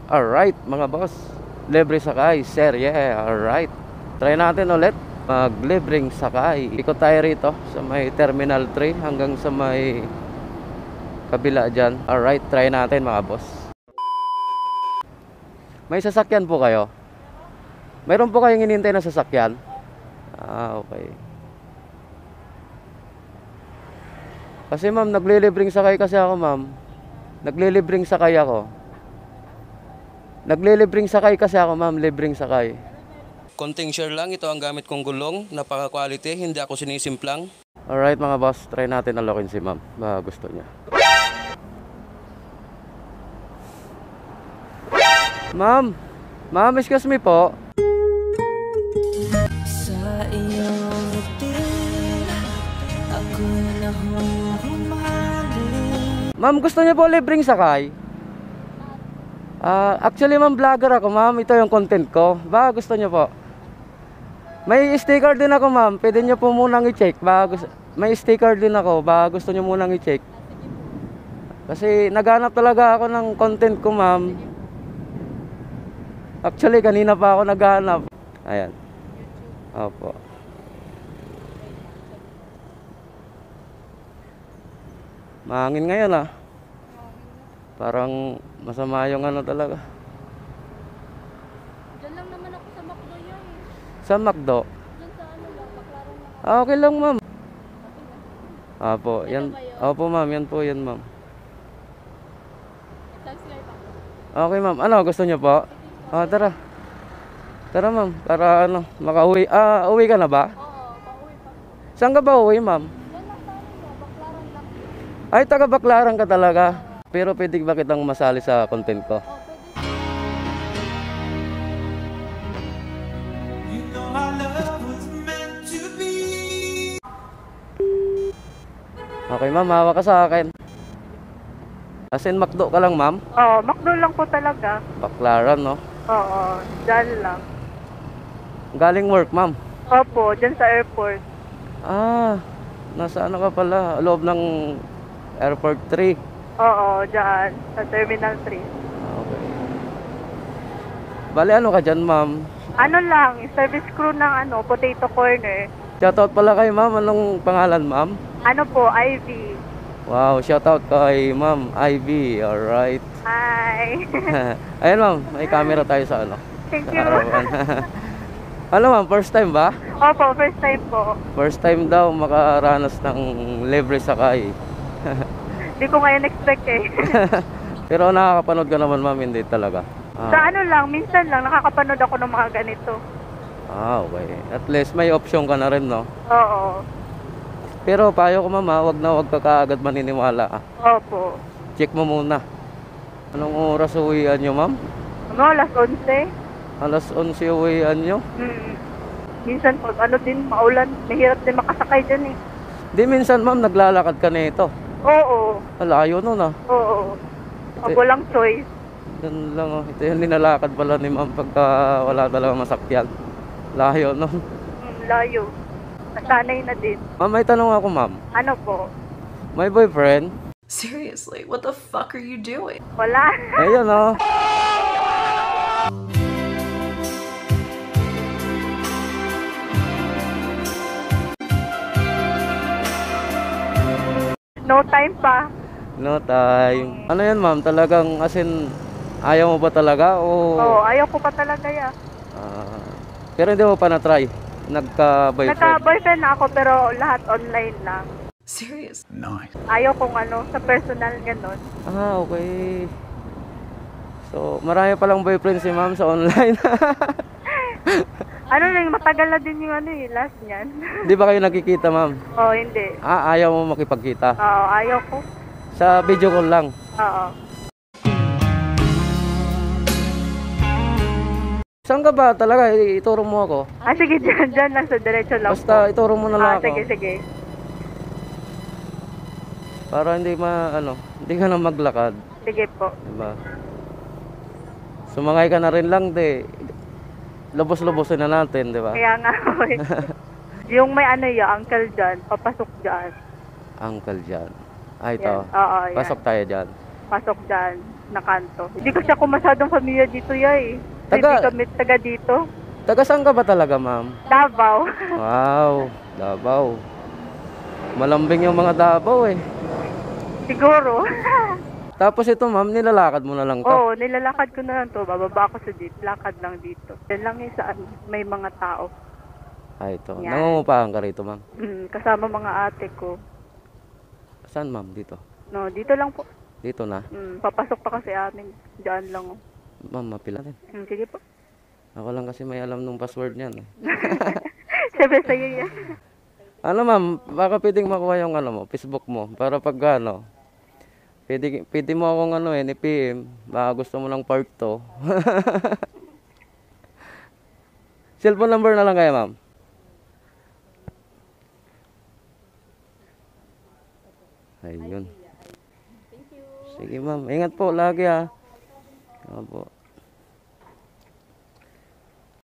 Alright mga boss, libre sakay, sir, yeah, alright. Try natin ulit mag-libreng sakay. Ikot tayo rito sa may Terminal 3 hanggang sa may kabila dyan. Alright, try natin mga boss. May sasakyan po kayo? Mayroon po kayong hinihintay na sasakyan? Ah, okay. Kasi ma'am, naglilibreng sakay kasi ako ma'am. Naglilibreng sakay ako. Naglilibreng sakay kasi ako ma'am, libreng sakay. Konting share lang, ito ang gamit kong gulong, napaka-quality, hindi ako sinisimplang. Alright mga boss, try natin alokin si ma'am, baka gusto niya. Ma'am, excuse me po. Sa iyong routine, ako'y nahuhumaling. Ma'am, gusto niyo po libreng sakay? Actually ma'am, vlogger ako ma'am, ito yung content ko, baka gusto niyo po. May sticker din ako ma'am, pwede nyo po munang i-check. May sticker din ako, baka gusto nyo munang i-check. Kasi naghanap talaga ako ng content ko ma'am. Actually kanina pa ako naghanap. Ayan. Opo. Mahangin ngayon ah. Parang masama yung ano talaga. Sa McDo? Diyan sa ano lang, McLaren lang. Ah, okay lang ma'am. Apo, yan. Opo ma'am, yan po yan ma'am. Okay ma'am, ano gusto niyo po? Ah, tara. Tara ma'am, para ano, makauwi. Ah, uwi ka na ba? Oo, pauwi pa. Saan ka ba uwi ma'am? Diyan lang sa ano lang, McLaren lang. Ay, taga Baclaran ka talaga. Pero pwede ba kitang masali sa content ko? Oh, pwede. Okay ma'am, hawak ka sa akin. As in, McDo ka lang ma'am? Oo, McDo lang po talaga. Baclaran no? Oo, dyan lang. Galing work ma'am? Opo, dyan sa airport. Ah, nasa ano ka pala? Loob ng Airport 3. Oo, dyan, sa Terminal 3. Okay. Bale, ano ka dyan ma'am? Ano lang, service crew ng ano, Potato Corner. Shoutout pala kay ma'am. Anong pangalan ma'am? Ano po, Ivy. Wow, shoutout kay ma'am Ivy. Alright. Hi. Ayan ma'am, may camera tayo sa ano. Thank Sa you. harapan. Ano ma'am, first time ba? Opo, first time po. First time daw makaranas ng libre sakay. Hindi ko ngayon expect eh. Pero nakakapanood ka naman ma'am, hindi talaga. Sa ano lang, minsan lang, nakakapanood ako ng mga ganito. Ah, okay. At least may option ka na rin, no? Oo. Pero payo ko mama, wag ka kaagad maniniwala. Opo. Check mo muna. Anong oras uwian nyo ma'am? Ano, alas 11? Alas 11 uwian nyo? Minsan pag ano din, maulan, mahirap din makasakay dyan eh. Di minsan ma'am, naglalakad ka nito. Oo. Malayo nun ah. Oo. Pag walang choice. Yan lang oh. Ito yung linalakad pala ni ma'am pagka wala talagang masakyan. Layo no? Layo. Nasanay na din. Ma'am, may tanong ako ma'am. Ano po? May boyfriend? Seriously, what the fuck are you doing? Wala. Ayun oh. No time pa. No time. Ano yan ma'am? Talagang as in, ayaw mo ba talaga o... Oo, ayaw ko pa talaga ya. Pero hindi mo pa na-try? Nagka-boyfriend? Nagka-boyfriend na ako pero lahat online lang. Serious? Nice. Ayaw kong ano, sa personal ganon. Ah, okay. So, marami palang boyfriend si ma'am sa online. Ano lang, matagal na din yung ano eh, last niyan. Di ba kayo nakikita ma'am? Oo, hindi. Ah, ayaw mo makipagkita? Oo, ayaw ko. Sa video call lang? Oo. Saan ka ba talaga? Ituro mo ako. Ah, sige, dyan lang sa diretso lang Basta po. ituro mo na lang ako. Sige, sige. Para hindi hindi ka na maglakad. Sige po. Diba? Sumangay ka na rin lang, lubos-lubosin na natin, di ba? Kaya nga, yung may ano yung uncle dyan, papasok dyan. Uncle dyan. Ah, ito. Yan. Oo, yan. Pasok tayo dyan. Pasok dyan. na kanto. Hindi ko siya masyadong familiar dito, yay. Hindi kami taga dito. Taga saan ka ba talaga, ma'am? Davao. Wow, Davao. Malambing yung mga Davao eh. Siguro. Tapos ito, ma'am, nilalakad mo na lang to. Oo, nilalakad ko na lang to. Bababa ako sa jeep. Lakad lang dito. Yan lang yung saan may mga tao. Ay, ito. Yan. Nangungupahan ka rito, ma'am. Kasama mga ate ko. Saan, ma'am? Dito. No, dito lang po. Dito na. Papasok pa kasi amin. Diyan lang. Oh. Ma'am, mapila rin. Sige po. Ako lang kasi may alam nung password niyan. Eh. Siyempre sa'yo yan. Ano, ma'am? Baka pwedeng makuha yung ano mo, Facebook mo. Para pag ano, pwede mo akong ano eh, i-PM. Baka gusto mo ng part 2. Cellphone number na lang kayo, ma'am. Ayun. Sige, ma'am. Ingat po lagi ha. Opo.